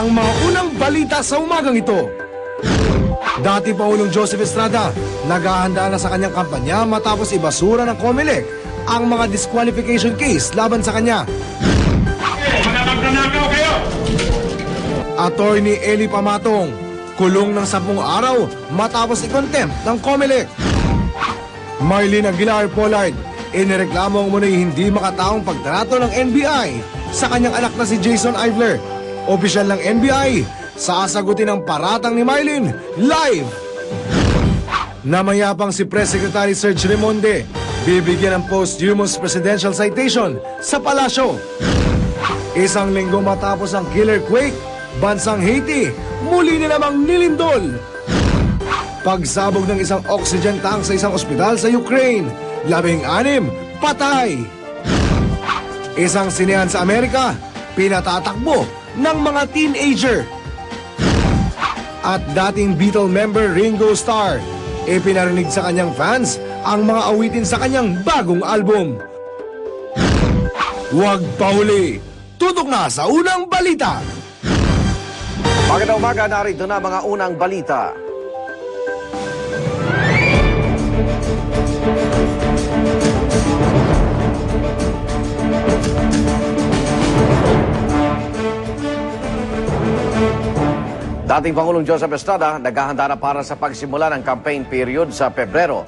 ang mga unang balita sa umagang ito. Dati Pangulong Joseph Estrada, naghahanda na sa kanyang kampanya matapos ibasura ng COMELEC ang mga disqualification case laban sa kanya. Mananakaw kayo! Attorney Eli Pamatong, kulong ng 10 araw matapos i-contempt ng COMELEC. Marlene Aguilar Pollard, inireklamo ang muna'y hindi makataong pagtrato ng NBI sa kanyang anak na si Jason Ivler. Opisyal ng NBI, sasagutin ang paratang ni Marlene live. Namayapang si Press Secretary Serge Remonde, bibigyan ng posthumous presidential citation sa palasyo. Isang linggo matapos ang killer quake, bansang Haiti, muli na namang nilindol. Pagsabog ng isang oxygen tank sa isang ospital sa Ukraine, 16 patay. Isang sinehan sa Amerika, pinatatakbo ng mga teenager. At dating Beatle member Ringo Starr, ipinarinig sa kanyang fans ang mga awitin sa kanyang bagong album. Huwag pahuli, tutok na sa unang balita. Magandang umaga, narito na mga unang balita. Dating Pangulong Joseph Estrada, naghahanda na para sa pagsimula ng campaign period sa Pebrero.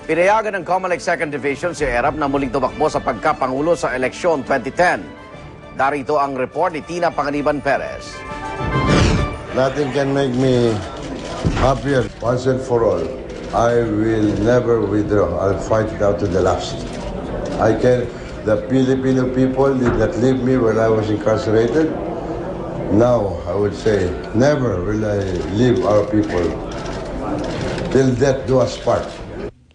Pinayagan ng COMELEC 2nd Division si Erap na muling tumakbo sa pagkapangulo sa eleksyon 2010. Darito ang report ni Tina Panganiban Perez. Nothing can make me happier once and for all. I will never withdraw. I'll fight it out to the last. The Filipino people did not leave me when I was incarcerated. Now, I would say, never will I leave our people till death do us part.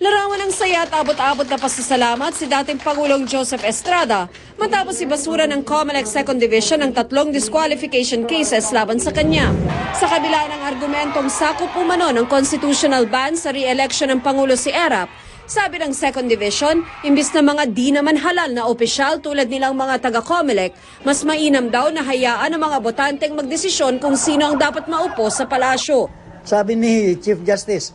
Larawan ng saya at abot-abot na pasasalamat si dating Pangulong Joseph Estrada matapos ibasura ng COMELEC 2nd Division ang 3 disqualification cases laban sa kanya. Sa kabila ng argumentong sakop umano ng constitutional ban sa re-election ng Pangulo si Erap, sabi ng 2nd Division, imbis na mga di naman halal na opisyal tulad nilang mga taga-COMELEC, mas mainam daw na hayaan ang mga botanteng magdesisyon kung sino ang dapat maupo sa palasyo. Sabi ni Chief Justice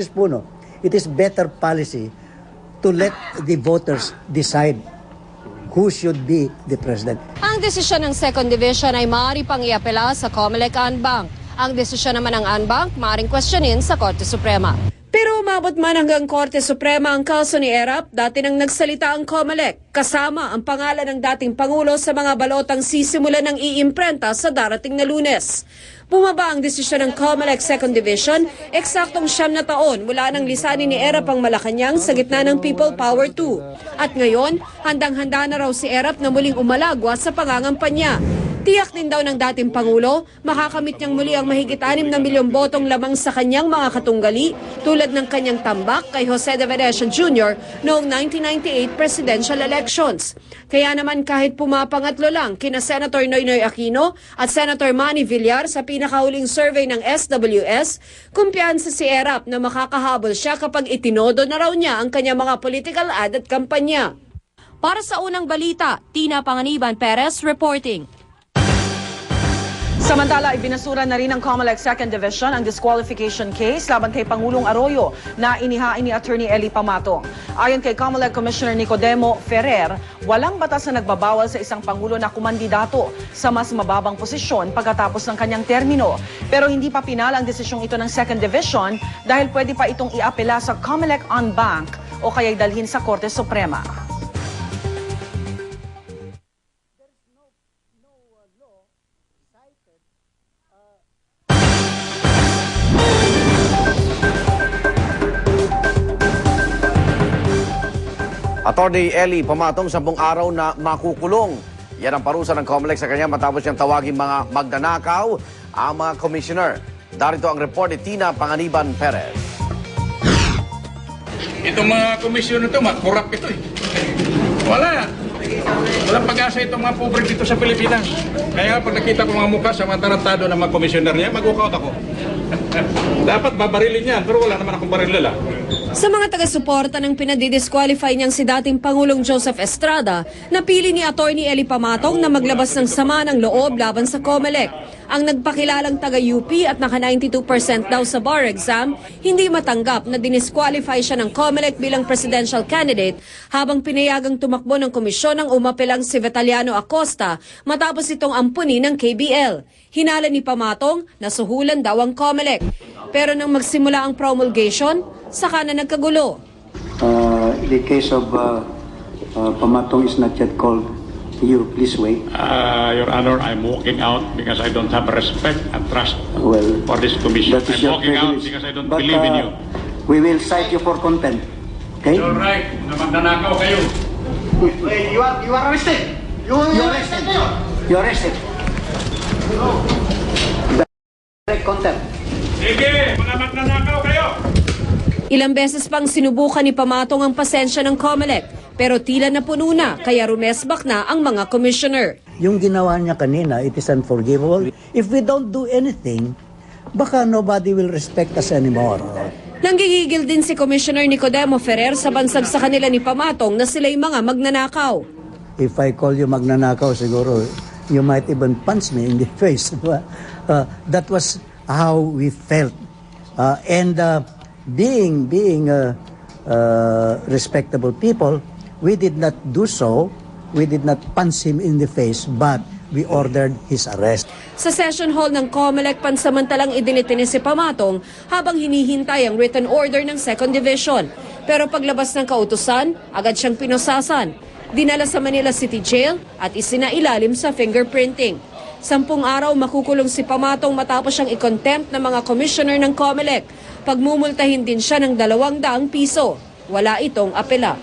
Puno, it is better policy to let the voters decide who should be the president. Ang desisyon ng 2nd Division ay maaari pang iapela sa COMELEC en banc. Ang desisyon naman ng en banc maaaring questionin sa Korte Suprema. Pero umabot man hanggang Korte Suprema ang kaso ni Erap, dati nang nagsalita ang COMELEC, kasama ang pangalan ng dating Pangulo sa mga balotang sisimulan ng iimprenta sa darating na Lunes. Bumaba ang desisyon ng COMELEC 2nd Division, eksaktong 9 na taon mula nang lisanin ni Erap ang Malacanang sa gitna ng People Power 2. At ngayon, handang-handa na raw si Erap na muling umalagwa sa pangangampanya. Tiyak din daw ng dating Pangulo, makakamit niyang muli ang mahigit 6 na milyong botong lamang sa kanyang mga katunggali tulad ng kanyang tambak kay Jose de Venecia Jr. noong 1998 presidential elections. Kaya naman kahit pumapangatlo lang kina Senator Noynoy Aquino at Senator Manny Villar sa pinakahuling survey ng SWS, kumpiyansa si Erap na makakahabol siya kapag itinodo na raw niya ang kanyang mga political ad at kampanya. Para sa unang balita, Tina Panganiban Perez reporting. Samantala, ibinasura na rin ng COMELEC 2nd Division ang disqualification case laban kay Pangulong Arroyo na inihain ni Attorney Eli Pamatong. Ayon kay COMELEC Commissioner Nicodemo Ferrer, walang batas na nagbabawal sa isang Pangulo na kumandidato sa mas mababang posisyon pagkatapos ng kanyang termino. Pero hindi pa pinal ang desisyong ito ng 2nd Division dahil pwede pa itong iapela sa COMELEC en banc o kaya'y dalhin sa Korte Suprema. Attorney Eli Pamatong 10 araw na makukulong. Yan ang parusa ng COMELEC sa kanya matapos niyang tawagin mga magnanakaw ang mga commissioner. Darito ang report ni Tina Panganiban Perez. Itong mga komisyon na ito, korap ito eh. Walang pag-asa itong mga pobre dito sa Pilipinas. Kaya pag nakita ko mga mukha sa mga tarantado ng mga komisyoner niya, mag-walkout ako. Dapat babarilin yan, pero wala naman akong barilala. Sa mga taga-suporta ng pinadidisqualify niyang si dating Pangulong Joseph Estrada, napili ni Atty. Eli Pamatong na maglabas ng sama ng loob laban sa COMELEC. Ang nagpakilalang taga-UP at naka 92% daw sa bar exam, hindi matanggap na dinisqualify siya ng COMELEC bilang presidential candidate habang pinayagang tumakbo ng komisyon ng umapilang si Vetaliano Acosta matapos itong ampuni ng KBL. Hinala ni Pamatong na suhulan daw ang COMELEC. Pero nang magsimula ang promulgation, saka na nagkagulo. The case of Pamatong is not yet called. You, please wait. Your Honor, I'm walking out because I don't have respect and trust for this commission. That is I'm your walking out privilege. because I don't But, believe in you. We will cite you for contempt. Okay? You're right, na magnanakaw kayo. You are arrested. You are arrested. You are arrested. Direct contempt. Sige, mga magnanakaw kayo. Ilang beses pang sinubukan ni Pamatong ang pasensya ng COMELEC, pero tila napuno na kaya rumesbak na ang mga commissioner. Yung ginawa niya kanina, it is unforgivable. If we don't do anything, baka nobody will respect us anymore. Nanggigigil din si Commissioner Nicodemo Ferrer sa bansag sa kanila ni Pamatong na sila'y mga magnanakaw. If I call you magnanakaw, siguro, you might even punch me in the face. That was how we felt. Being respectable people, we did not do so. We did not punch him in the face, but we ordered his arrest. Sa session hall ng COMELEC, pansamantalang idinitini si Pamatong habang hinihintay ang written order ng 2nd Division. Pero paglabas ng kautusan, agad siyang pinosasan. Dinala sa Manila City Jail at isinailalim sa fingerprinting. 10 araw makukulong si Pamatong matapos siyang i-contempt ng mga commissioner ng COMELEC. Pagmumultahin din siya ng 200 piso. Wala itong apela.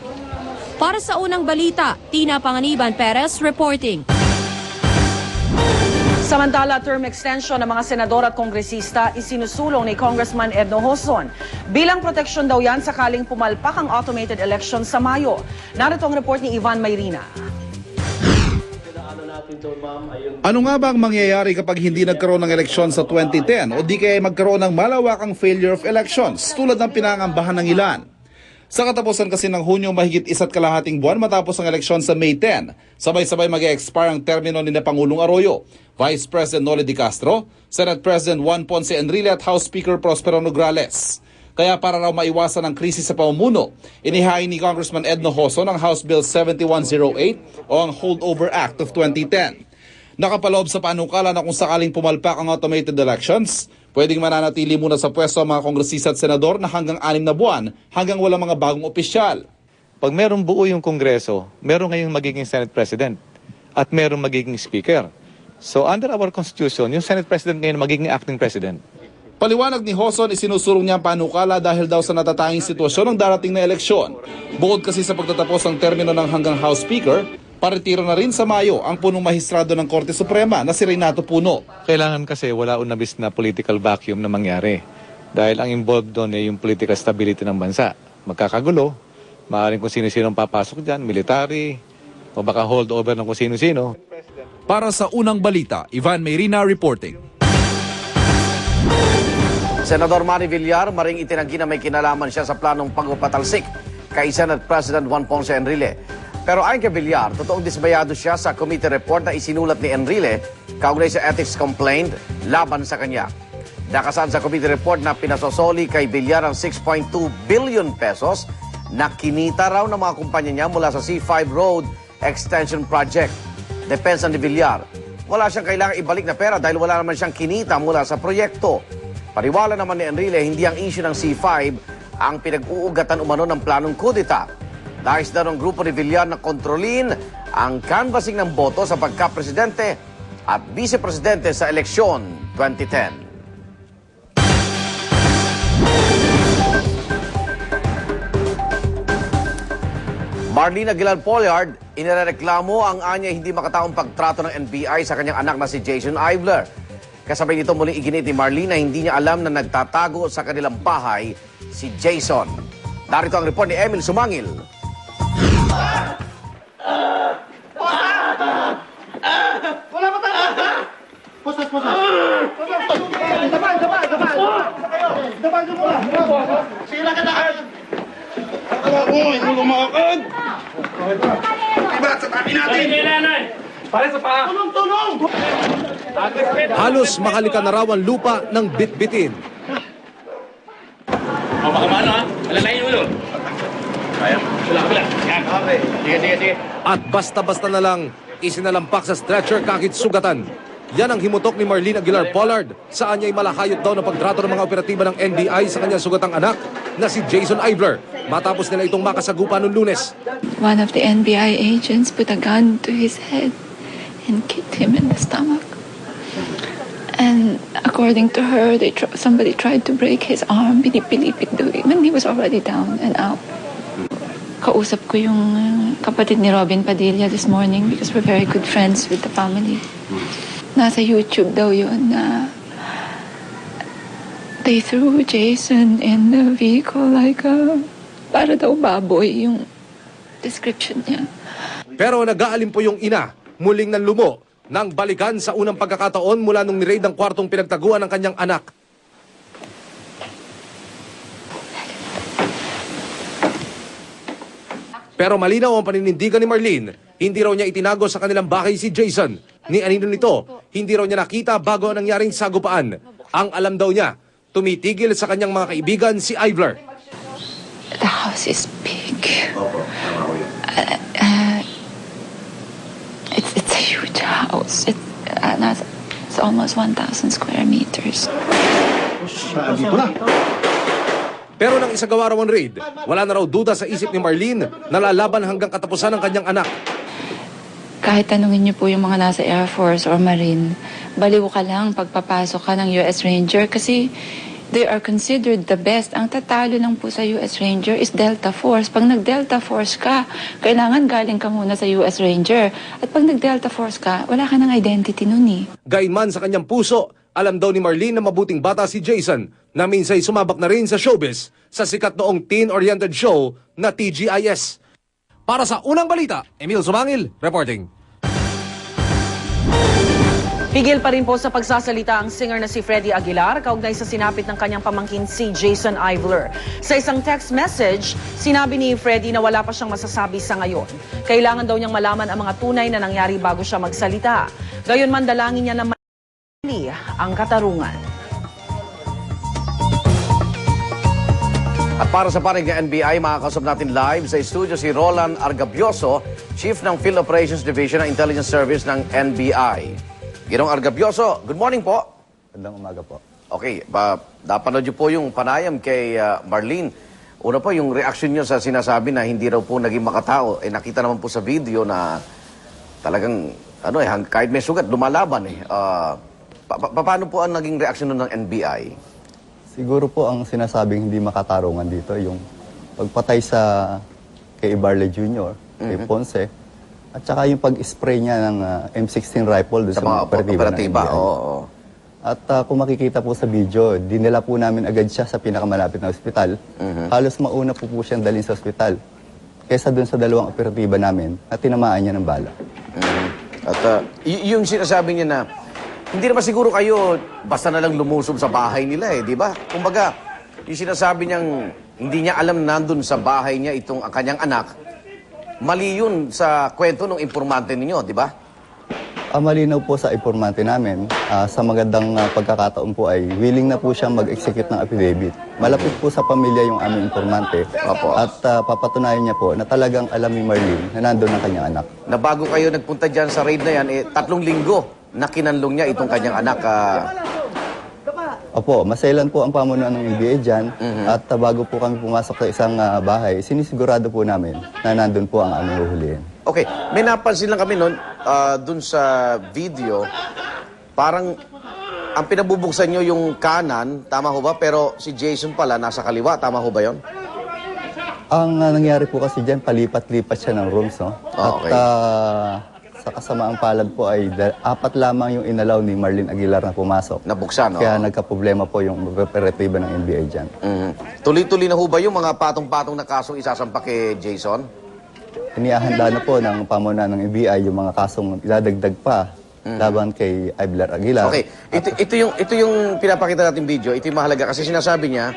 Para sa unang balita, Tina Panganiban Perez reporting. Samantala, term extension ng mga senador at kongresista isinusulong ni Congressman Edno Hoson. Bilang proteksyon daw yan sakaling pumalpak ang automated election sa Mayo. Narito ang report ni Ivan Mayrina. Ano nga ba ang mangyayari kapag hindi nagkaroon ng eleksyon sa 2010 o di kaya magkaroon ng malawakang failure of elections tulad ng pinangambahan ng ilan? Sa katapusan kasi ng Hunyo, mahigit 1.5 buwan matapos ang eleksyon sa May 10, sabay-sabay mag-e-expire ang termino ni Pangulong Arroyo, Vice President Noli Di Castro, Senate President Juan Ponce Enrile at House Speaker Prospero Nograles. Kaya para raw maiwasan ang krisis sa pamumuno, inihain ni Congressman Edno Hoson ang House Bill 7108 o ang Holdover Act of 2010. Nakapaloob sa panukala na kung sakaling pumalpak ang automated elections, pwedeng mananatili muna sa pwesto ang mga kongresista at senador na hanggang 6 na buwan hanggang walang mga bagong opisyal. Pag merong buo yung Kongreso, meron ngayong magiging Senate President at merong magiging Speaker. So under our Constitution, yung Senate President ngayon magiging acting President. Paliwanag ni Hoson, isinusulong niya ang panukala dahil daw sa natatanging sitwasyon ng darating na eleksyon. Bukod kasi sa pagtatapos ng termino ng hanggang House Speaker, paretiro na rin sa Mayo ang punong mahistrado ng Korte Suprema na si Renato Puno. Kailangan kasi wala unabis na political vacuum na mangyari. Dahil ang involved doon ay yung political stability ng bansa. Magkakagulo, maaaring kung sino-sino ang papasok dyan, military, o baka holdover ng kung sino-sino. Para sa unang balita, Ivan Mayrina reporting. Senador Manny Villar maring itinanggi na may kinalaman siya sa planong pagpapatalsik kay Senate President Juan Ponce Enrile. Pero ayon kay Villar, totoong dismayado siya sa committee report na isinulat ni Enrile kaugnay sa ethics complaint laban sa kanya. Nakasaad sa committee report na pinasosoli kay Villar ang 6.2 billion pesos na kinita raw ng mga kumpanya niya mula sa C5 Road Extension Project. Depensa ni Villar, wala siyang kailangang ibalik na pera dahil wala naman siyang kinita mula sa proyekto. Pariwala naman ni Enrile, hindi ang issue ng C5 ang pinag-uugatan umano ng planong kudeta. Nais daw ng grupo ni Villar na kontrolin ang canvassing ng boto sa pagka-presidente at vice-presidente sa eleksyon 2010. Marlene Aguilar-Pollard, inireklamo ang anya hindi makataong pagtrato ng NBI sa kanyang anak na si Jason Ivler. Kasabay nito muling iginit ni Marlene na hindi niya alam na nagtatago sa kanilang bahay si Jason. Narito ang report ni Emil Sumangil. Wala pa tayo! Posas! Daman! Sige lang ka na! Halos makalika na raw ang lupa ng bitbitin. At basta-basta na lang isinalampak sa stretcher kahit sugatan. Yan ang himutok ni Marlene Aguilar Pollard saan niya ay malahayot daw ng pagtrato ng mga operatiba ng NBI sa kanyang sugatang anak na si Jason Ivler matapos nila itong makasagupa noong Lunes. One of the NBI agents put a gun to his head and kicked him in the stomach. And according to her, somebody tried to break his arm, pinipilipit daw when he was already down and out. Kausap ko yung kapatid ni Robin Padilla this morning because we're very good friends with the family. Nasa YouTube daw yun na they threw Jason in the vehicle like para daw baboy yung description niya. Pero nag-aalin po yung ina, muling nanlumo nang balikan sa unang pagkakataon mula nung niraid ang kwartong pinagtaguan ng kanyang anak. Pero malinaw ang paninindigan ni Marlene, hindi raw niya itinago sa kanilang bahay si Jason. Ni anino nito, hindi raw niya nakita bago ang nangyaring sagupaan. Ang alam daw niya, tumitigil sa kanyang mga kaibigan si Ivler. The house is big. It's a huge house. It's almost 1,000 square meters. Pero nang isagawa raw ang raid, wala na raw duda sa isip ni Marlene na lalaban hanggang katapusan ng kanyang anak. Kahit tanungin niyo po yung mga nasa Air Force or Marine, baliw ka lang pagpapasok ka ng US Ranger kasi they are considered the best. Ang tatalo lang po sa US Ranger is Delta Force. Pag nag-Delta Force ka, kailangan galing ka muna sa US Ranger. At pag nag-Delta Force ka, wala ka ng identity nun eh. Gayunman sa kanyang puso, alam daw ni Marlene na mabuting bata si Jason na minsay sumabak na rin sa showbiz sa sikat noong teen-oriented show na TGIS. Para sa Unang Balita, Emil Sumangil, reporting. Pigil pa rin po sa pagsasalita ang singer na si Freddie Aguilar kaugnay sa sinapit ng kanyang pamangkin si Jason Ivler. Sa isang text message, sinabi ni Freddie na wala pa siyang masasabi sa ngayon. Kailangan daw niyang malaman ang mga tunay na nangyari bago siya magsalita. Gayunman dalangin niya na mali ang katarungan. At para sa panig ng NBI, makakausap natin live sa studio si Roland Argabioso, Chief ng Field Operations Division ng Intelligence Service ng NBI. Ginong Argabioso, good morning po. Magandang umaga po. Okay, napanood niyo po yung panayam kay Marlene. Una po, yung reaction niyo sa sinasabi na hindi raw po naging makatao. Nakita naman po sa video na talagang, kahit may sugat, lumalaban eh. Paano po ang naging reaction ng NBI? Siguro po ang sinasabing hindi makatarungan dito, yung pagpatay kay Ibarle Jr., kay Ponce, at saka yung pag-spray niya ng M16 rifle doon sa mga operatiba ng NBI. At kung makikita po sa video, dinala po namin agad siya sa pinakamalapit na ospital. Halos mauna po siyang dalhin sa ospital kesa doon sa dalawang operatiba namin at tinamaan niya ng bala. At yung sinasabi niya na hindi naman siguro kayo basta na lang lumusob sa bahay nila di ba? Kumbaga, yung sinasabi niyang hindi niya alam nandun sa bahay niya itong kanyang anak, mali yun sa kwento ng informante ninyo, di ba? Malinaw po sa informante namin, sa magandang pagkakataon po ay willing na po siyang mag-execute ng affidavit. Malapit po sa pamilya yung aming informante at papatunayan niya po na talagang alam ni Marlene na nandun ang kanyang anak. Na bago kayo nagpunta dyan sa raid na yan, 3 linggo na kinanlong niya itong kanyang anak. Opo, masailan po ang pamunuan ng NBI dyan at bago po kami pumasok sa isang bahay, sinisigurado po namin na nandun po ang aming huhulihin. Okay, may napansin lang kami noon, dun sa video, parang ang pinabubuksan nyo yung kanan, tama ho ba? Pero si Jason pala nasa kaliwa, tama ho ba yun? Ang nangyari po kasi dyan, palipat-lipat siya ng rooms, no? Okay. At sa kasamaang palad po ay 4 lamang yung inalaw ni Marlene Aguilar na pumasok. Nabuksan, Kaya nagkaproblema po yung operatiba ng NBI dyan. Tuloy-tuloy na ho ba yung mga patong-patong na kasong isasampa kay Jason? Inihahanda na po ng pamunuan ng NBI yung mga kasong idadagdag pa laban kay Ivler Aguilar. Okay, ito yung pinapakita natin video, ito yung mahalaga kasi sinasabi niya,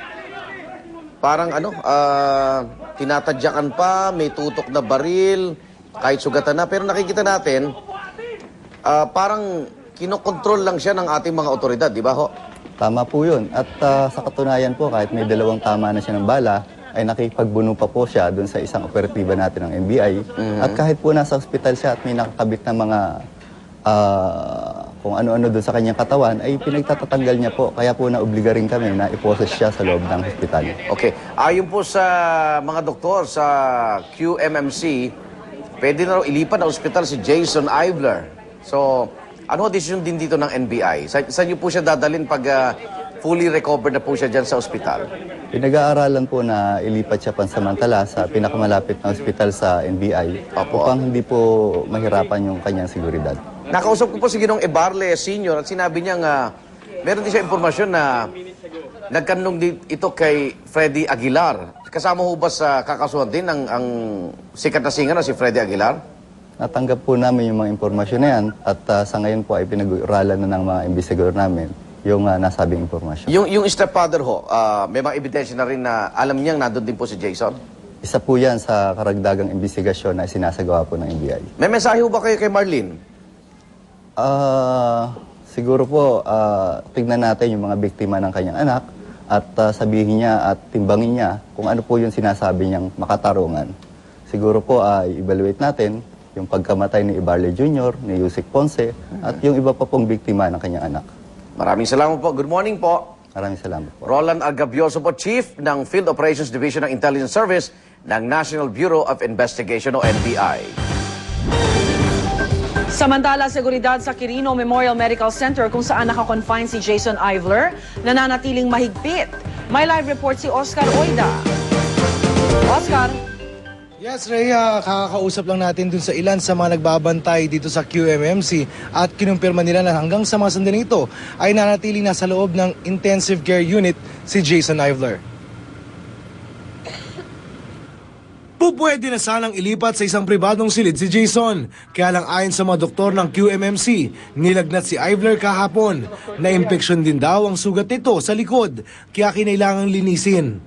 parang tinatadyakan pa, may tutok na baril, kahit sugatan na. Pero nakikita natin, parang kinokontrol lang siya ng ating mga otoridad, di ba ho? Tama po yun. At sa katunayan po, kahit may 2 tama na siya ng bala, ay nakipagbuno pa po siya doon sa isang operatiba natin ng NBI. At kahit po nasa ospital siya at may nakakabit na mga kung ano-ano doon sa kanyang katawan, ay pinagtatatanggal niya po. Kaya po naobliga rin kami na iposes siya sa loob ng ospital. Okay. Ayon po sa mga doktor sa QMMC, pwede na raw ilipat na ospital si Jason Ivler. So, ano decision din dito ng NBI? Saan niyo po siya dadalhin pag fully recovered na po siya dyan sa ospital? Pinag-aaralan po na ilipat siya pansamantala sa pinakamalapit na ospital sa NBI upang hindi po mahirapan yung kanyang seguridad. Nakausap ko po si Ginong Ebarle Sr. at sinabi niya meron din siya impormasyon na nagkanong ito kay Freddy Aguilar. Kasama ho ba sa kakasuhan din ang sikat na singer na si Freddy Aguilar? Natanggap po namin yung mga impormasyon na yan at sa ngayon po ay pinag-uralan na ng mga investigador namin yung nasabing impormasyon. Yung stepfather ho, may mga ebidensya na rin na alam niyang nandun din po si Jason? Isa po yan sa karagdagang investigasyon na sinasagawa po ng NBI. May mensahe ho ba kayo kay Marlene? Siguro po, tignan natin yung mga biktima ng kanyang anak at sabihin niya at timbangin niya kung ano po yung sinasabi niyang makatarungan. Siguro po, i-evaluate natin yung pagkamatay ni Ibarle Jr., ni Yusek Ponce, at yung iba pa pong biktima ng kanyang anak. Maraming salamat po. Good morning po. Maraming salamat po. Roland Agabioso po, Chief ng Field Operations Division ng Intelligence Service ng National Bureau of Investigation o NBI. Samantala, seguridad sa Quirino Memorial Medical Center kung saan nakakonfine si Jason Ivler, nananatiling mahigpit. May live report si Oscar Oida. Oscar? Yes, Rhea, kakakausap lang natin dun sa ilan sa mga nagbabantay dito sa QMMC at kinumpirma nila na hanggang sa mga sandaling ito ay nanatiling nasa loob ng intensive care unit si Jason Ivler. Pupwede na sanang ilipat sa isang pribadong silid si Jason. Kaya lang ayon sa mga doktor ng QMMC, nilagnat si Ivler kahapon. Na-impeksyon din daw ang sugat nito sa likod, kaya kinailangang linisin.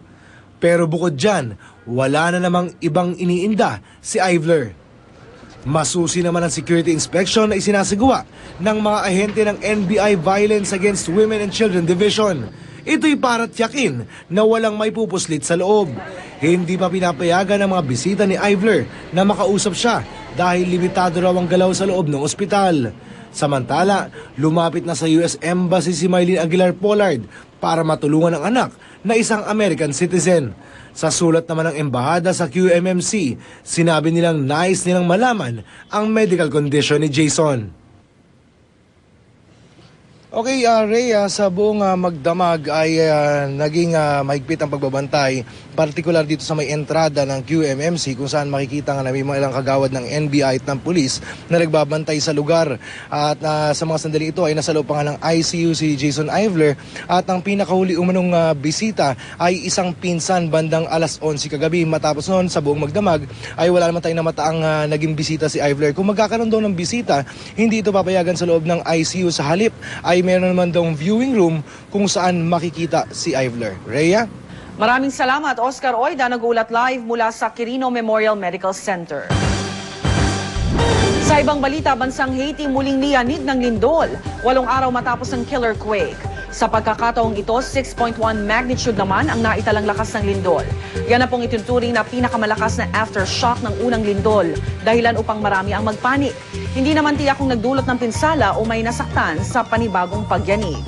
Pero bukod dyan, wala na namang ibang iniinda si Ivler. Masusi naman ang security inspection na isinasagawa ng mga ahente ng NBI Violence Against Women and Children Division. Ito'y para tiyakin na walang may pupuslit sa loob. Hindi pa pinapayagan ng mga bisita ni Ivler na makausap siya dahil limitado raw ang galaw sa loob ng ospital. Samantala, lumapit na sa US Embassy si Mylene Aguilar Pollard para matulungan ang anak na isang American citizen. Sa sulat naman ng embahada sa QMMC, sinabi nilang nais nilang malaman ang medical condition ni Jason. Okay, Rhea, sa buong magdamag ay naging mahigpit ang pagbabantay, partikular dito sa may entrada ng QMMC kung saan makikita nga na may mga ilang kagawad ng NBI at ng pulis na nagbabantay sa lugar. At sa mga sandaling ito ay nasa loob pa nga ng ICU si Jason Ivler at ang pinakahuli umanong bisita ay isang pinsan bandang alas 11 kagabi. Matapos noon sa buong magdamag ay wala naman tayong namataang naging bisita si Ivler. Kung magkakaroon daw ng bisita, hindi ito papayagan sa loob ng ICU. Sa halip ay meron naman daw viewing room kung saan makikita si Ivler. Rhea? Maraming salamat, Oscar Oida, nag-ulat live mula sa Quirino Memorial Medical Center. Sa ibang balita, bansang Haiti muling niyanig ng lindol, 8 araw matapos ng killer quake. Sa pagkakataong ito, 6.1 magnitude naman ang naitalang lakas ng lindol. Yan na pong ituturing na pinakamalakas na aftershock ng unang lindol, dahilan upang marami ang magpanik. Hindi naman tiyak kung nagdulot ng pinsala o may nasaktan sa panibagong pagyanig.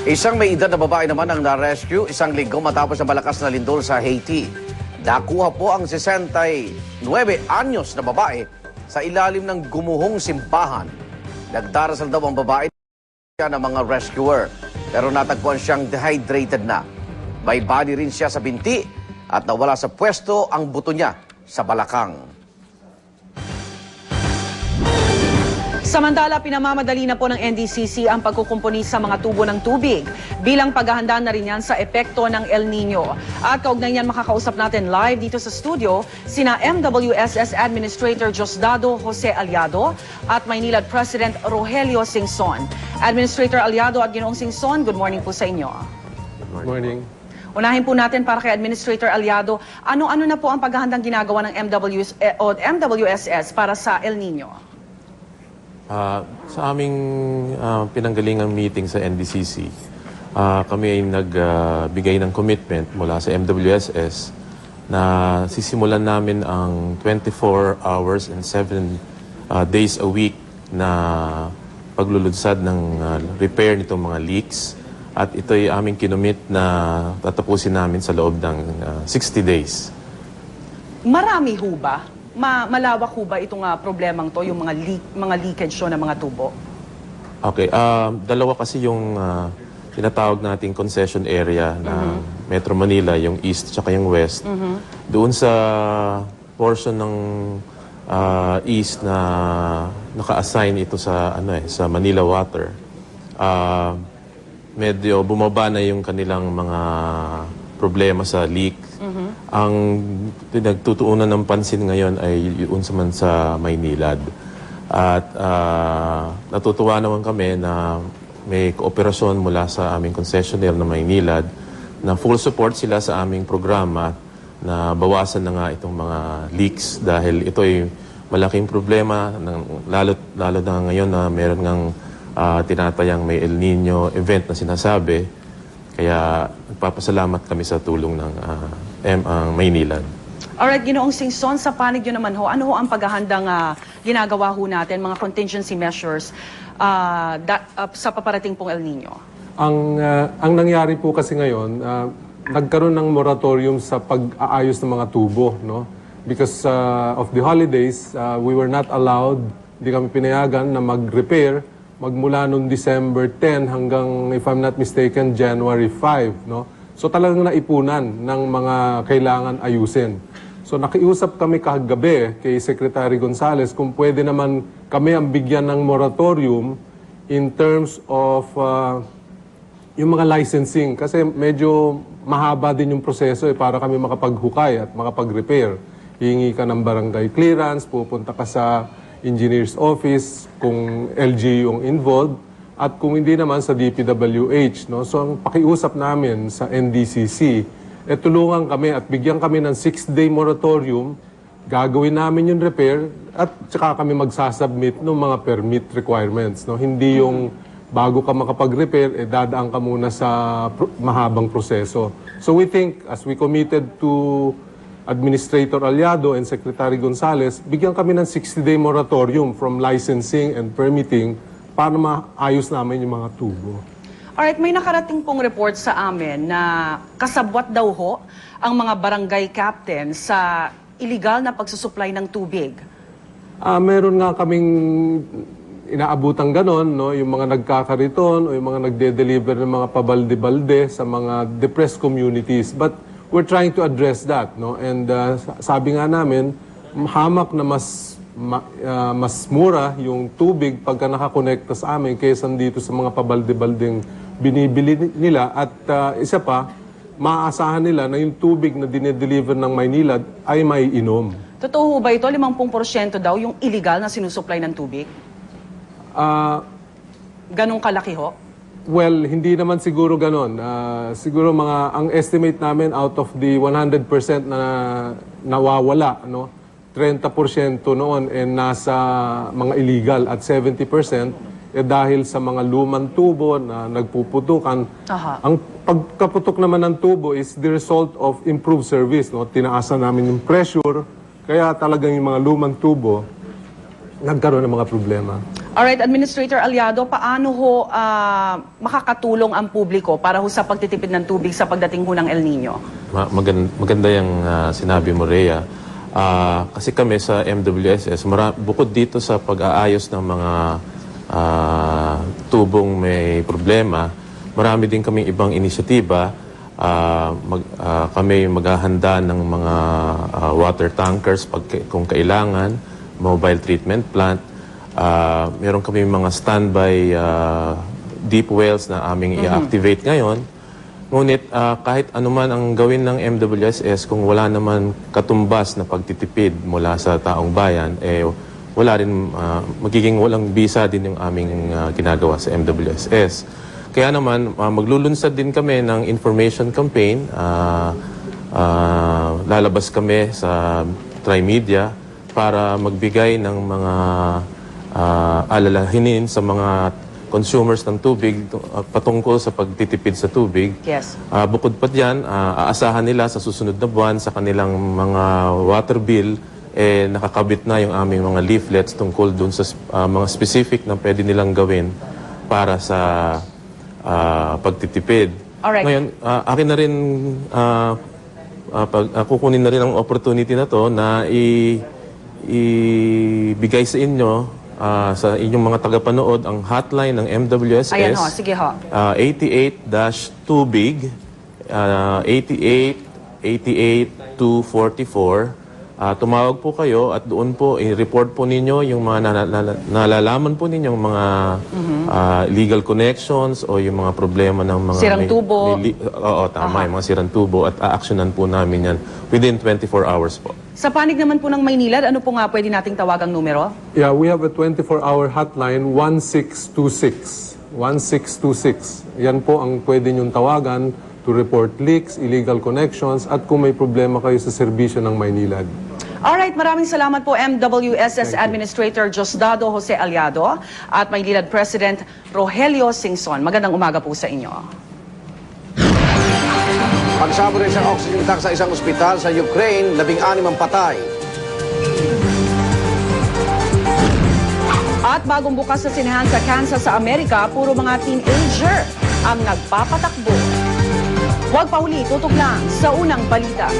Isang may edad na babae naman ang na-rescue isang linggo matapos ang malakas na lindol sa Haiti. Nakuha po ang 69 anyos na babae sa ilalim ng gumuhong simbahan. Nagdarasal daw ang babae ng mga rescuer pero natagpuan siyang dehydrated na. May body rin siya sa binti at nawala sa pwesto ang buto niya sa balakang. Samantala, pinamamadali na po ng NDCC ang pagkukumpuni sa mga tubo ng tubig bilang paghahanda na rin yan sa epekto ng El Nino. At kaugnay niyan, makakausap natin live dito sa studio sina MWSS Administrator Diosdado Jose Aliado at Maynilad President Rogelio Singson. Administrator Aliado at Ginoong Singson, good morning po sa inyo. Good morning. Unahin po natin para kay Administrator Aliado, ano-ano na po ang paghahandang ginagawa ng MWSS para sa El Nino? Sa aming pinanggalingang meeting sa NDCC, kami ay nagbigay ng commitment mula sa MWSS na sisimulan namin ang 24 hours and 7 days a week na paglulunsad ng repair nitong mga leaks. At ito ay aming kinumit na tatapusin namin sa loob ng 60 days. Marami ho ba? Malawak ho ba itong problemang to, yung mga leakage ng mga tubo? Okay, dalawa kasi yung tinatawag nating concession area na Metro Manila, yung east at yung west. Doon sa portion ng east na naka-assign ito sa sa Manila Water, medyo bumaba na yung kanilang mga problema sa leak. Ang nagtutuunan ng pansin ngayon ay yun sa Maynilad. At natutuwa naman kami na may kooperasyon mula sa aming concessionaire na Maynilad na full support sila sa aming programa na bawasan na nga itong mga leaks dahil ito ay malaking problema lalo na ngayon na meron ngang tinatayang may El Nino event na sinasabi. Kaya nagpapasalamat kami sa tulong ng Maynilad. Alright, Ginoong Singson, sa panig nyo naman ho, ano ho ang paghahandang ginagawa ho natin, mga contingency measures sa paparating pong El Nino? Ang nangyari po kasi ngayon, nagkaroon ng moratorium sa pag-aayos ng mga tubo, no? Because of the holidays, we were not allowed, hindi kami pinayagan na mag-repair magmula noong December 10 hanggang, if I'm not mistaken, January 5, no? So talagang naipunan ng mga kailangan ayusin. So nakiusap kami kagabi kay Secretary Gonzales kung pwede naman kami ang bigyan ng moratorium in terms of yung mga licensing. Kasi medyo mahaba din yung proseso para kami makapaghukay at makapag-repair. Hihingi ka ng barangay clearance, pupunta ka sa engineer's office kung LG yung involved at kung hindi naman sa DPWH, no? So ang pakiusap namin sa NDCC tulungan kami at bigyan kami ng 6-day moratorium, gagawin namin yung repair at saka kami magsasubmit ng mga permit requirements, no? Hindi yung bago ka makapag-repair dadaan ka muna sa mahabang proseso. So we think, as we committed to Administrator Aliado and Secretary Gonzales, bigyan kami ng 60-day moratorium from licensing and permitting para maayos namin yung mga tubo. Alright, may nakarating pong report sa amin na kasabwat daw ho ang mga barangay captain sa illegal na pagsusupply ng tubig. Meron nga kaming inaabutang ganon, no? Yung mga nagkakariton o yung mga nagde-deliver ng mga pabalde-balde sa mga depressed communities. But we're trying to address that, no? And sabi nga namin, hamak na mas mura yung tubig pagka nakakonekta sa amin kaysa dito sa mga pabalde-baldeng binibili nila. At isa pa, maaasahan nila na yung tubig na dinedeliver ng Maynilad ay may inom. Totoo ba ito? 50% daw yung illegal na sinusupply ng tubig? Ganong kalaki ho? Well, hindi naman siguro ganon. Siguro ang estimate namin out of the 100% na nawawala, no? 30% noon nasa mga illegal at 70% dahil sa mga lumang tubo na nagpuputukan. Ang pagkaputok naman ng tubo is the result of improved service, no? Tinaasan namin yung pressure, kaya talagang yung mga lumang tubo nagkaroon ng mga problema. Alright, Administrator Aliado, paano ho makakatulong ang publiko para ho sa pagtitipid ng tubig sa pagdating ho ng El Nino? Maganda yung sinabi mo, Rhea. Kasi kami sa MWSS, bukod dito sa pag-aayos ng mga tubong may problema, marami din kaming ibang inisyatiba. Kami maghahanda ng mga water tankers kung kailangan, mobile treatment plant, Meron kami mga standby deep wells na aming i-activate ngayon. Ngunit kahit anuman ang gawin ng MWSS, kung wala naman katumbas na pagtitipid mula sa taong bayan, wala rin, magiging walang bisa din yung aming ginagawa sa MWSS. Kaya naman, maglulunsad din kami ng information campaign. Lalabas kami sa Trimedia para magbigay ng mga alalahinin sa mga consumers ng tubig patungkol sa pagtitipid sa tubig. Yes. Bukod pa diyan, aasahan nila sa susunod na buwan sa kanilang mga water bill, nakakabit na yung aming mga leaflets tungkol dun sa mga specific na pwede nilang gawin para sa pagtitipid. Alright. Ngayon, akin na rin, kukunin na rin ang opportunity na to na ibigay sa inyo, sa inyong mga tagapanood, ang hotline ng MWSS. Ayan ho, sige ho. 88-2BIG, 88-244. Tumawag po kayo at doon po i-report po ninyo yung mga nalalaman po ninyong mga legal connections o yung mga problema ng mga Sirang tubo. Oo, tama, yung mga sirang tubo, at aaksyonan po namin yan within 24 hours po. Sa panig naman po ng Maynilad, ano po nga pwede nating tawagang numero? Yeah, we have a 24-hour hotline, 1626. 1626. Yan po ang pwede niyong tawagan to report leaks, illegal connections, at kung may problema kayo sa serbisyo ng Maynilad. Alright, maraming salamat po MWSS Administrator Diosdado Jose Aliado at Maynilad President Rogelio Singson. Magandang umaga po sa inyo. Pagsabog rin sa oxygen tank sa isang ospital sa Ukraine, 16 ang patay. At bagong bukas sa sinehan sa Kansas sa Amerika, puro mga teenager ang nagpapatakbo. Huwag pa huli, tutok lang sa unang balita.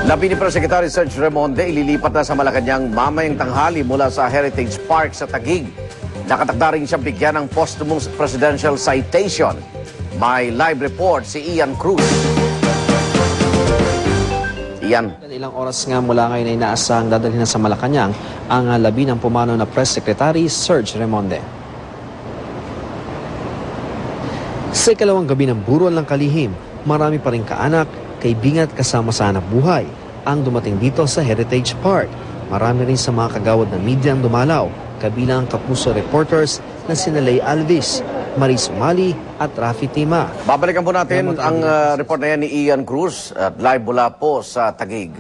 Labi ni Secretary Serge Remonde, ililipat na sa Malacanang mamayang tanghali mula sa Heritage Park sa Taguig. Nakatakda rin siyang bigyan ng posthumous presidential citation. May live report si Ian Cruz. Ian. Ilang oras nga mula ngayon ay inaasahang dadalhin na sa Malacanang ang labi ng pumanaw na Press Secretary Serge Remonde. Sa ikalawang gabi ng buruan ng kalihim, marami pa rin kaanak, kaibigan at kasama sa hanap buhay ang dumating dito sa Heritage Park. Marami rin sa mga kagawad ng media ang dumalaw, kabilang ang Kapuso reporters na sina Lay Alvis, Maris Umali at Rafi Tima. Babalikan po natin ang report na yan ni Ian Cruz at live mula po sa Taguig.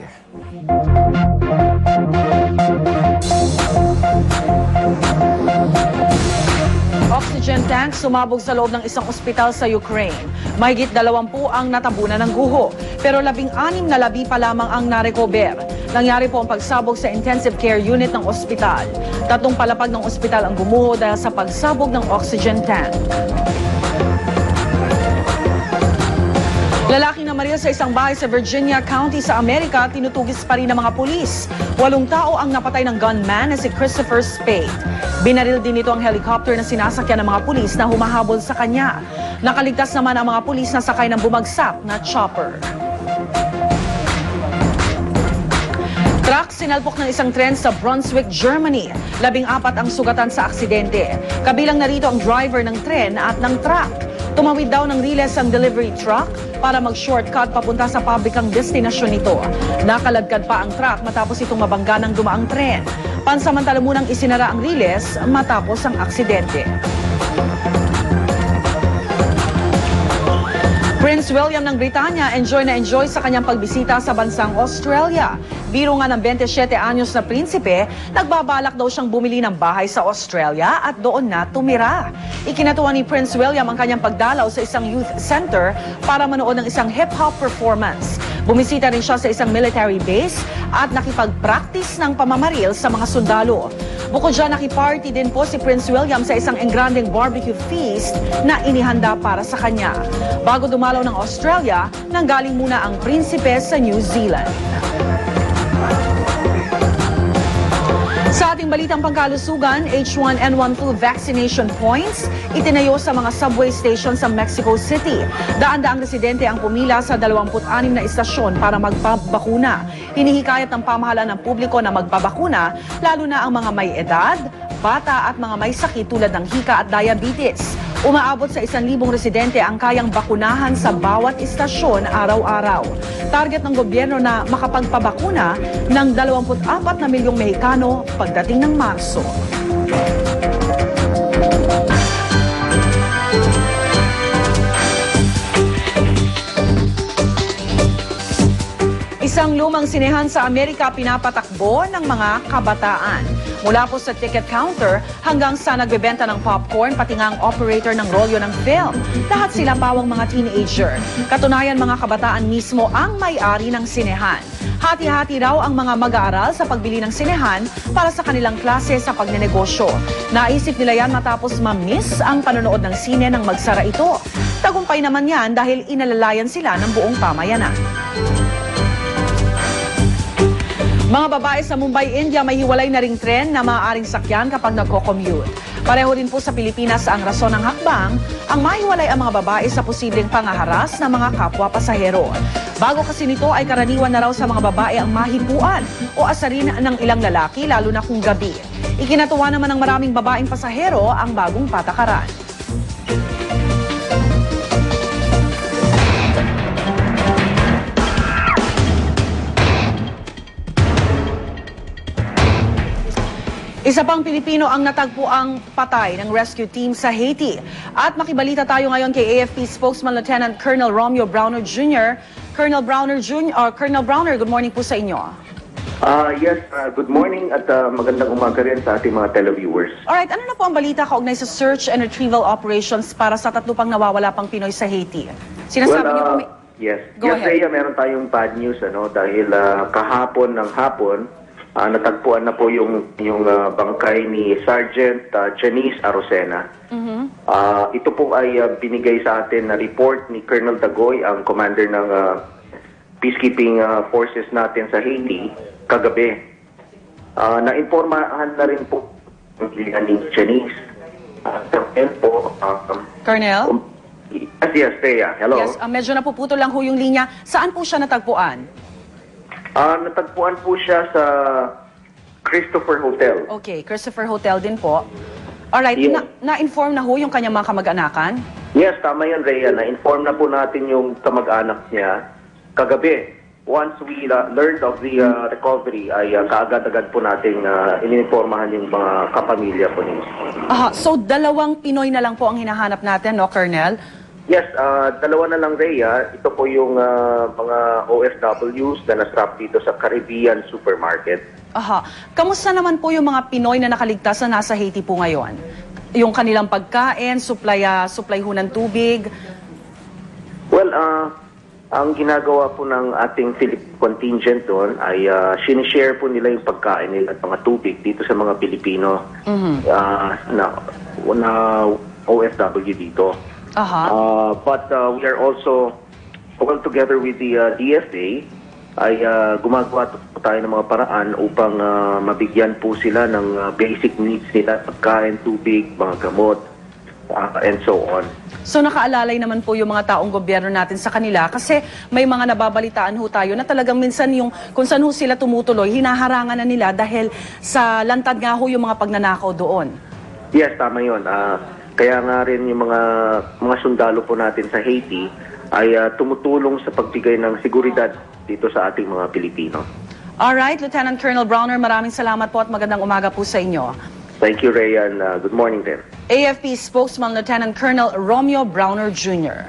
Oxygen tank sumabog sa loob ng isang ospital sa Ukraine. Mahigit 20 ang natabunan ng guho, pero 16 na labi pa lamang ang narecover. Nangyari po ang pagsabog sa intensive care unit ng ospital. 3 palapag ng ospital ang gumuho dahil sa pagsabog ng oxygen tank. Lalaki na maril sa isang bahay sa Virginia County sa Amerika, tinutugis pa rin ng mga pulis. 8 tao ang napatay ng gunman na si Christopher Spade. Binaril din nito ang helicopter na sinasakyan ng mga pulis na humahabol sa kanya. Nakaligtas naman ang mga pulis na sakay ng bumagsak na chopper. Truck sinalpok ng isang tren sa Brunswick, Germany. 14 ang sugatan sa aksidente. Kabilang narito ang driver ng tren at ng truck. Tumawid daw ng riles ang delivery truck para mag-shortcut papunta sa pabrikang destinasyon nito. Nakaladkad pa ang truck matapos itong mabangga ng dumaang tren. Pansamantala munang isinara ang riles matapos ang aksidente. Prince William ng Britanya enjoy sa kanyang pagbisita sa bansang Australia. Biro nga ng 27 anyos na prinsipe, nagbabalak daw siyang bumili ng bahay sa Australia at doon na tumira. Ikinatuwa ni Prince William ang kanyang pagdalaw sa isang youth center para manood ng isang hip-hop performance. Bumisita rin siya sa isang military base at nakipag-practice ng pamamaril sa mga sundalo. Bukod dyan, nakiparty din po si Prince William sa isang engrandeng barbecue feast na inihanda para sa kanya. Bago dumalaw ng Australia, nanggaling muna ang prinsipe sa New Zealand. Sa ating balitang pangkalusugan, H1N1 flu vaccination points itinayo sa mga subway station sa Mexico City. Daan-daang residente ang pumila sa 26 na istasyon para magpabakuna. Hinihikayat ng pamahalaan ng publiko na magpabakuna, lalo na ang mga may edad, bata at mga may sakit tulad ng hika at diabetes. Umaabot sa 1,000 residente ang kayang bakunahan sa bawat istasyon araw-araw. Target ng gobyerno na makapagpabakuna ng 24 na milyong Mexicano pagdating ng Marso. Isang lumang sinehan sa Amerika pinapatakbo ng mga kabataan. Mula po sa ticket counter hanggang sa nagbebenta ng popcorn, pati nga ang operator ng rolyo ng film. Lahat sila pawang mga teenager. Katunayan, mga kabataan mismo ang may-ari ng sinehan. Hati-hati raw ang mga mag-aaral sa pagbili ng sinehan para sa kanilang klase sa pagnenegosyo. Naisip nila yan matapos ma-miss ang panonood ng sine nang magsara ito. Tagumpay naman yan dahil inalalayan sila ng buong pamayanan. Mga babae sa Mumbai, India, may hiwalay na ring tren na maaaring sakyan kapag nagko-commute. Pareho rin po sa Pilipinas ang rason ng hakbang, ang mahiwalay ang mga babae sa posibleng pangaharas ng mga kapwa pasahero. Bago kasi nito ay karaniwan na raw sa mga babae ang mahipuan o asarin ng ilang lalaki, lalo na kung gabi. Ikinatuwa naman ng maraming babaeng pasahero ang bagong patakaran. Isa pang Pilipino ang natagpuang patay ng rescue team sa Haiti. At makibalita tayo ngayon kay AFP spokesman Lieutenant Colonel Romeo Browner Jr. Colonel Browner, good morning po sa inyo. Yes, good morning at magandang umaga rin sa ating mga televiewers. Alright, ano na po ang balita kaugnay sa search and retrieval operations para sa 3 pang nawawala pang Pinoy sa Haiti? Sinasabi niyo po... Yes, Go ahead. Rhea, meron tayong bad news dahil kahapon ng hapon, natagpuan na po yung bangkay ni Sergeant Janice Arocena. Ito po ay binigay sa atin na report ni Colonel Dagoy, ang commander ng peacekeeping forces natin sa Haiti, kagabi. Nainformahan na rin po ni Janice. Colonel? Yes, Rhea. Hello. Yes, medyo napuputol lang ho yung linya. Saan po siya natagpuan? Natagpuan po siya sa Christopher Hotel. Okay, Christopher Hotel din po. Alright, Yes. na-inform na ho yung kanyang mga kamag-anakan? Yes, tama yan, Rhea. Na-inform na po natin yung kamag-anak niya kagabi. Once we learned of the recovery, ay kaagad-agad po natin ininformahan yung mga kapamilya po niya. So 2 Pinoy na lang po ang hinahanap natin, no, Colonel? Yes, 2 na lang, Rhea. Ito po yung mga OFWs na nasrap dito sa Caribbean Supermarket. Kamusta naman po yung mga Pinoy na nakaligtas na nasa Haiti po ngayon? Yung kanilang pagkain, supply ho ng tubig? Well, ang ginagawa po ng ating Philippine contingent doon ay sinishare po nila yung pagkain nila at mga tubig dito sa mga Pilipino na OFW dito. But we are also, all together with the DFA, ay gumagawa po tayo ng mga paraan upang mabigyan po sila ng basic needs nila, pagkain, tubig, mga gamot, and so on. So nakaalalay naman po yung mga taong gobyerno natin sa kanila kasi may mga nababalitaan ho tayo na talagang minsan yung kung saan ho sila tumutuloy, hinaharangan na nila dahil sa lantad nga ho yung mga pagnanakaw doon. Yes, tama yun. Kaya nga rin yung mga sundalo po natin sa Haiti ay tumutulong sa pagbigay ng seguridad dito sa ating mga Pilipino. Alright, Lieutenant Colonel Browner, maraming salamat po at magandang umaga po sa inyo. Thank you, Rhea, and good morning din. AFP spokesman Lieutenant Colonel Romeo Browner Jr.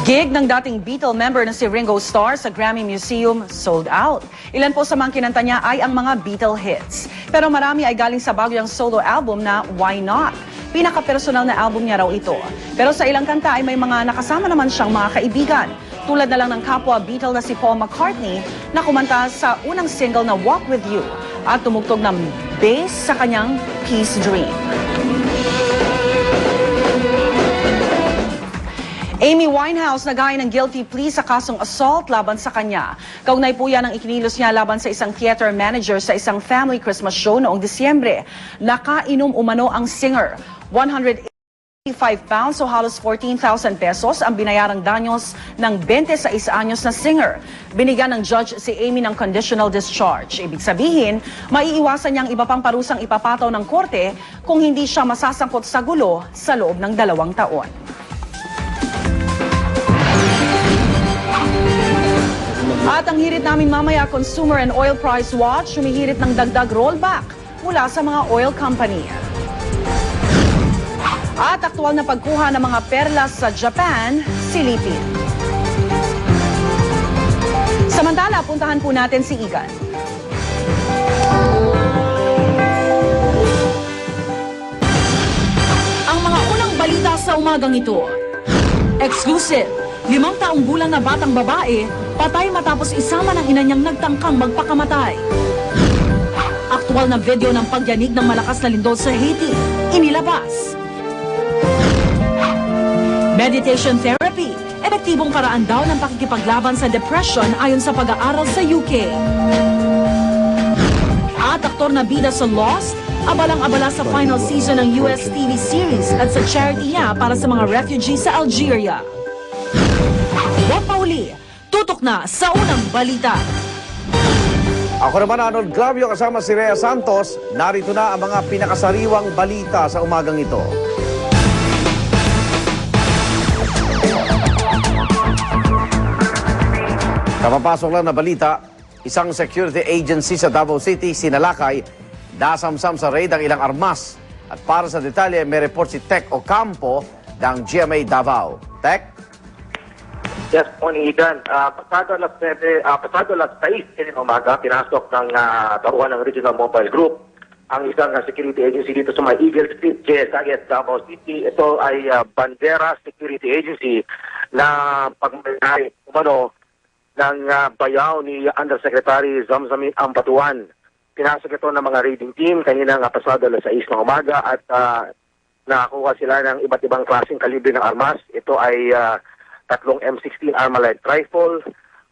Gig ng dating Beatle member na si Ringo Starr sa Grammy Museum sold out. Ilan po sa mga kinanta niya ay ang mga Beatle hits. Pero marami ay galing sa bago niyang solo album na Why Not? Pinaka-personal na album niya raw ito. Pero sa ilang kanta ay may mga nakasama naman siyang mga kaibigan. Tulad na lang ng kapwa Beatle na si Paul McCartney na kumanta sa unang single na Walk With You at tumugtog ng bass sa kanyang Peace Dream. Amy Winehouse naghain ng guilty plea sa kasong assault laban sa kanya. Kaugnay po yan ang ikinilos niya laban sa isang theater manager sa isang family Christmas show noong Disyembre. Nakainom umano ang singer. 185 pounds o halos 14,000 pesos ang binayarang danyos ng 26 anyos na singer. Binigyan ng judge si Amy ng conditional discharge. Ibig sabihin, maiiwasan niyang iba pang parusang ipapataw ng korte kung hindi siya masasangkot sa gulo sa loob ng 2 taon. At ang hirit namin mamaya, Consumer and Oil Price Watch, humihirit ng dagdag rollback mula sa mga oil company. At aktual na pagkuha ng mga perlas sa Japan, silipin. Samantala, puntahan po natin si Igan. Ang mga unang balita sa umagang ito. Exclusive. 5 taong gulang na batang babae, patay matapos isama ng ina niyang nagtangkang magpakamatay. Aktual na video ng pagyanig ng malakas na lindol sa Haiti, inilabas. Meditation therapy, epektibong paraan daw ng pakikipaglaban sa depression ayon sa pag-aaral sa UK. At aktor na bida sa Lost, abalang-abala sa final season ng US TV series at sa charity niya para sa mga refugees sa Algeria. Huwag pauli, tutok na sa unang balita. Ako naman, Arnold Glavio, kasama si Rhea Santos. Narito na ang mga pinakasariwang balita sa umagang ito. Kapapasok lang na balita, isang security agency sa Davao City sinalakay, nasamsam sa raid ang ilang armas. At para sa detalye, may report si Tech Ocampo ng GMA Davao. Tech? Yes, morning, Igan. Pasado alas 6 ng umaga, pinasok ng baruhan ng Regional Mobile Group ang isang security agency dito sa may Eagle Street, JSIS, Davao City. Ito ay Bandera Security Agency na pagmayari umano ng bayaw ni Undersecretary Zamzamin Ampatuan. Pinasok ito ng mga raiding team kanina pasado alas 6 ng umaga at nakakuha sila ng iba't ibang klaseng kalibre ng armas. Ito ay 3 M16 Armalite rifle,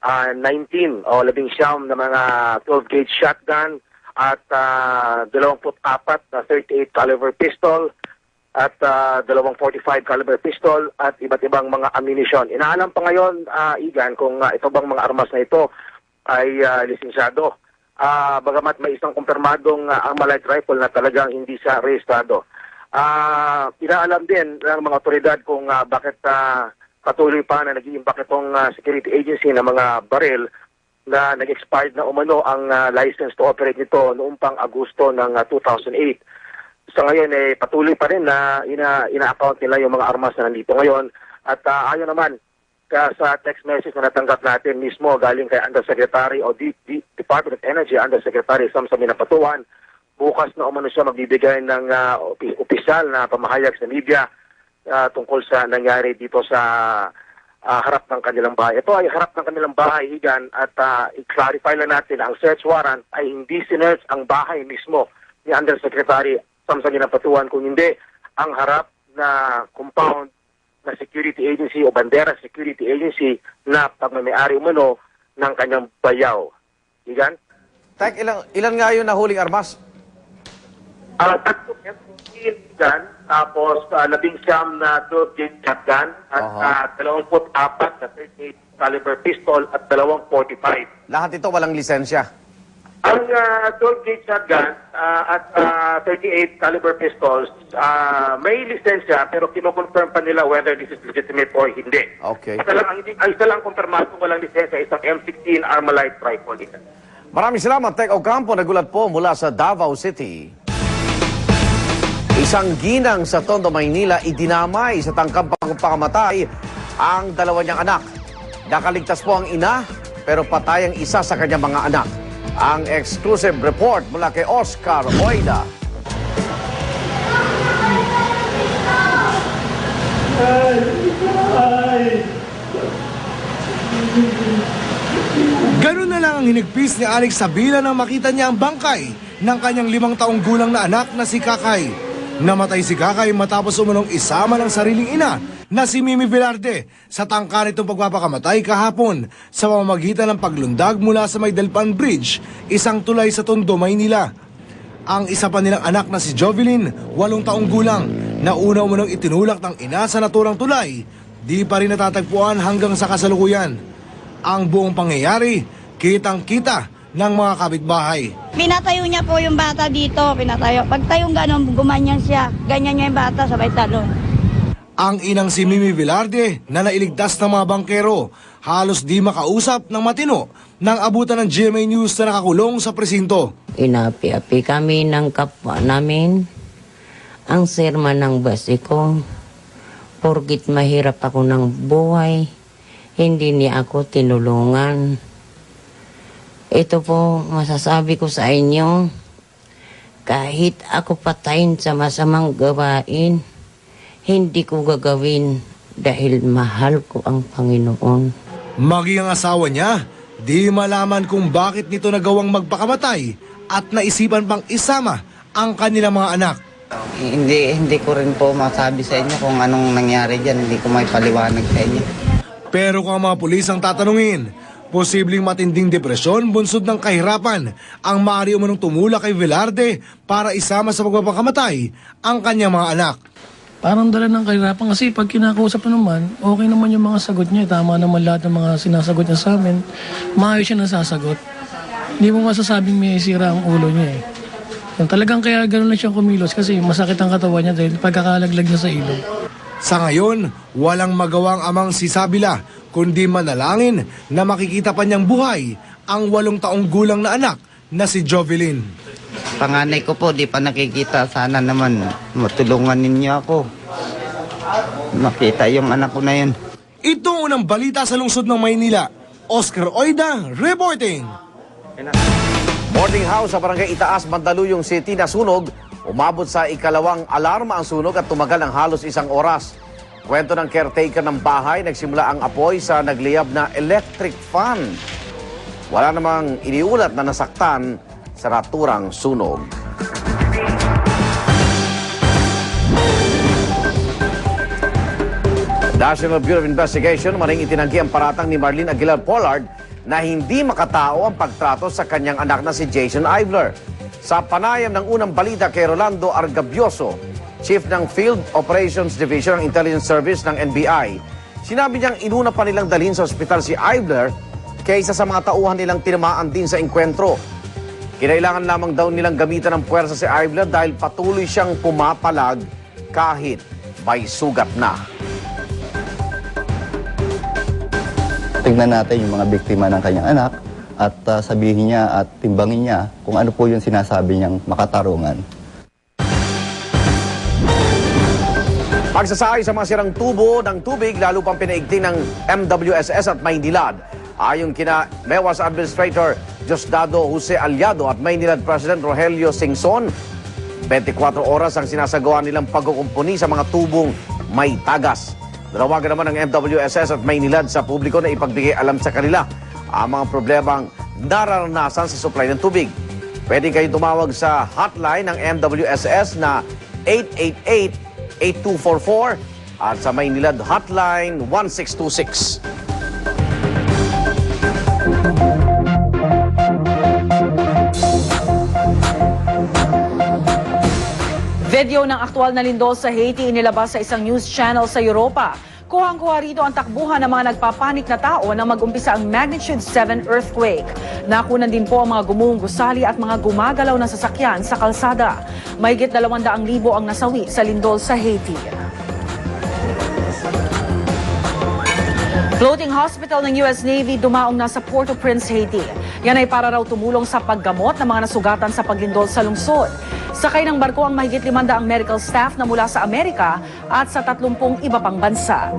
19 o 19 na mga 12-gauge shotgun at 24 na 38 caliber pistol at 45 caliber pistol at iba't ibang mga ammunition. Inaalam pa ngayon, Igan, kung ito bang mga armas na ito ay lisensyado. Bagamat may isang kumpirmadong Armalite rifle na talagang hindi siya rehistrado. Inaalam din ng mga otoridad kung bakit patuloy pa na nag-iimbak itong security agency ng mga baril na nag-expired na umano ang license to operate nito noong pang Agosto ng 2008. Sa ngayon, patuloy pa rin na ina-account nila yung mga armas na nandito ngayon. At ayon naman sa text message na natanggap natin mismo galing kay Undersecretary o Department of Energy, Undersecretary Zamzamin Ampatuan, bukas na umano siya magbibigay ng opisyal na pamahayag sa media tungkol sa nangyari dito sa harap ng kanilang bahay. Ito ay harap ng kanilang bahay, Igan, at i-clarify lang natin, ang search warrant ay hindi sinerch ang bahay mismo ni Undersecretary Zamzamin Ampatuan, kung hindi ang harap na compound na security agency o Bandera Security Agency na pagmamayari umano ng kanyang bayaw. Igan? Tek, ilan nga yun na huling armas? 3 M16 gun, tapos 19 na 12-gauge shotgun at 24 na 38 caliber pistol at 245. Lahat ito walang lisensya? Ang 12-gauge shotgun at 38 caliber pistols, may lisensya pero kinoconfirm pa nila whether this is legitimate or hindi. Okay. Ang isa lang kumpirmado walang lisensya, isang M16 Armalite rifle. Maraming salamat, Tech Ocampo. Nagulat po mula sa Davao City. Isang ginang sa Tondo, Maynila, idinamay sa tangkang pagpakamatay ang 2 niyang anak. Nakaligtas po ang ina, pero patay ang isa sa kanyang mga anak. Ang exclusive report mula kay Oscar Oida. Ganun na lang ang hinigpis ni Alex Sabila nang makita niya ang bangkay ng kanyang 5 taong gulang na anak na si Kakay. Namatay si Kakay matapos umunong isama ng sariling ina na si Mimi Velarde sa tangka nitong pagpapakamatay kahapon sa pamamagitan ng paglundag mula sa May Delpan Bridge, isang tulay sa Tondo, Maynila. Ang isa pa nilang anak na si Jovelyn, 8 taong gulang, na una umunang itinulak ng ina sa naturang tulay, di pa rin natatagpuan hanggang sa kasalukuyan. Ang buong pangyayari, kitang-kita ng mga kapitbahay. Pinatayo niya po yung bata dito, pinatayo. Pagtayong gano'n, gumanyan siya. Ganyan niya yung bata, sabay talon. Ang inang si Mimi Velarde na nailigtas ng mga bangkero, halos di makausap ng matino nang abutan ng GMA News na nakakulong sa presinto. Inapi-api kami ng kapwa namin. Ang serma ng basi ko, porgit mahirap ako ng buhay, hindi niya ako tinulungan. Ito po masasabi ko sa inyo, kahit ako patayin sa masamang gawain, hindi ko gagawin dahil mahal ko ang Panginoon. Maging ang asawa niya, di malaman kung bakit nito nagawang magpakamatay at naisipan pang isama ang kanilang mga anak. Hindi ko rin po masabi sa inyo kung anong nangyari dyan, hindi ko may paliwanag sa inyo. Pero kung ang mga pulis ang tatanungin, posibleng matinding depresyon, bunsod ng kahirapan ang maaari umanong tumula kay Velarde para isama sa pagpapakamatay ang kanyang mga anak. Parang dala ng kahirapan kasi pag kinakausap naman, okay naman yung mga sagot niya. Tama naman lahat ng mga sinasagot niya sa amin. Maayos siya nasasagot. Hindi mo masasabing may sira ang ulo niya eh. Yung talagang kaya gano'n lang siyang kumilos kasi masakit ang katawan niya dahil pagkakalaglag niya sa ilong. Sa ngayon, walang magawang amang si Sabila kundi manalangin na makikita pa niyang buhay ang 8 taong gulang na anak na si Jovelyn. Panganay ko po, di pa nakikita. Sana naman matulungan ninyo ako. Makita yung anak ko na yun. Ito ang unang balita sa lungsod ng Maynila. Oscar Oida, reporting. Boarding house sa Barangay Itaas, Mandaluyong City na sunog. Umabot sa ikalawang alarma ang sunog at tumagal ng halos 1 oras. Kwento ng caretaker ng bahay, nagsimula ang apoy sa nagliyab na electric fan. Wala namang iniulat na nasaktan sa naturang sunog. National Bureau of Investigation maring itinanggi ang paratang ni Marlene Aguilar Pollard na hindi makatao ang pagtrato sa kanyang anak na si Jason Ivler. Sa panayam ng unang balita kay Rolando Argabioso, Chief ng Field Operations Division ng Intelligence Service ng NBI, sinabi niyang inuna pa nilang dalhin sa ospital si Ivler kaysa sa mga tauhan nilang tinamaan din sa engkwentro. Kinailangan lamang daw nilang gamitan ng puwersa si Ivler dahil patuloy siyang pumapalag kahit may sugat na. Tingnan natin yung mga biktima ng kanyang anak at sabihin niya at timbangin niya kung ano po yung sinasabi niyang makatarungan. Pagsasakay sa mga sirang tubo ng tubig, lalo pang pinaigting ng MWSS at Maynilad. Ayon kina MEWAS Administrator Diosdado Jose Aliado at Maynilad President Rogelio Singson, 24 oras ang sinasagawa nilang pagkukumpuni sa mga tubong may tagas. Nanawagan naman ng MWSS at Maynilad sa publiko na ipagbigay alam sa kanila ang mga problemang nararanasan sa supply ng tubig. Pwede kayong tumawag sa hotline ng MWSS na 888-8244 at sa Maynilad hotline 1626. Video ng aktwal na lindol sa Haiti inilabas sa isang news channel sa Europa. Kuhang-kuha rito ang takbuhan ng mga nagpapanik na tao nang mag-umpisa ang magnitude 7 earthquake. Nakunan din po ang mga gumuhong gusali at mga gumagalaw na sasakyan sa kalsada. Mahigit 200,000 ang nasawi sa lindol sa Haiti. Floating hospital ng US Navy dumaong na sa Port-au-Prince, Haiti. Yan ay para raw tumulong sa paggamot ng mga nasugatan sa paglindol sa lungsod. Sakay ng barko ang mahigit 500 medical staff na mula sa Amerika at sa 30 iba pang bansa.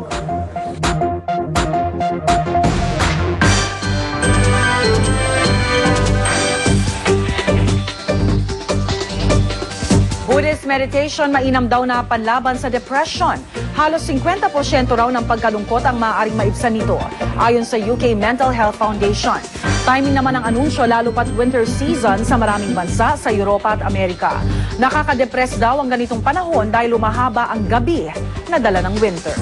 Buddhist meditation mainam daw na panlaban sa depression. Halos 50% raw ng pagkalungkot ang maaaring maibsan nito, ayon sa UK Mental Health Foundation. Timing naman ang anunsyo lalo pat winter season sa maraming bansa sa Europa at Amerika. Nakaka-depress daw ang ganitong panahon dahil lumahaba ang gabi na dala ng winter.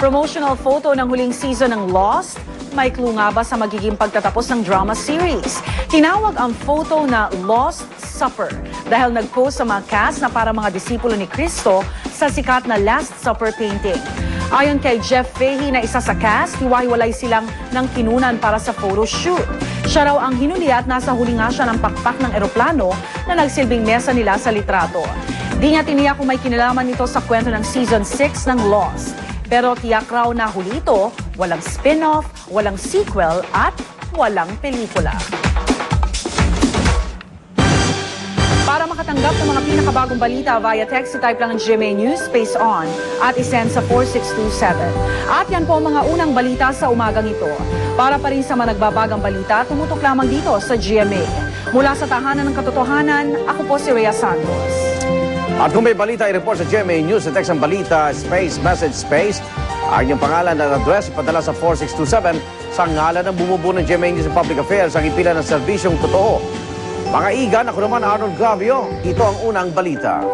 Promotional photo ng huling season ng Lost. May clue nga ba sa magiging pagtatapos ng drama series? Tinawag ang photo na Lost Supper dahil nag-post sa mga cast na para mga disipulo ni Cristo sa sikat na Last Supper painting. Ayon kay Jeff Fahey na isa sa cast, hiwa-hiwalay silang ng kinunan para sa photo shoot. Siya raw ang hinuli at nasa huli nga siya ng pakpak ng eroplano na nagsilbing mesa nila sa litrato. Di niya tiniyak kung may kinalaman nito sa kwento ng Season 6 ng Lost. Pero tiyak raw na huli ito, walang spin-off, walang sequel at walang pelikula. Para makatanggap ng mga pinakabagong balita via text, type lang ang GMA News Space On at isend sa 4627. At yan po ang mga unang balita sa umagang ito. Para pa rin sa mga nagbabagang balita, tumutok lamang dito sa GMA. Mula sa tahanan ng katotohanan, ako po si Rhea Santos. At kung may balita, i-report sa GMA News sa text ang balita, space, message, space. Ang inyong pangalan at address, ipadala sa 4627 sa ngalan ng bumubuo ng GMA News and Public Affairs ang ipila ng serbisyong totoo. Mga igan, ako naman Arnold Gravio. Ito ang unang balita.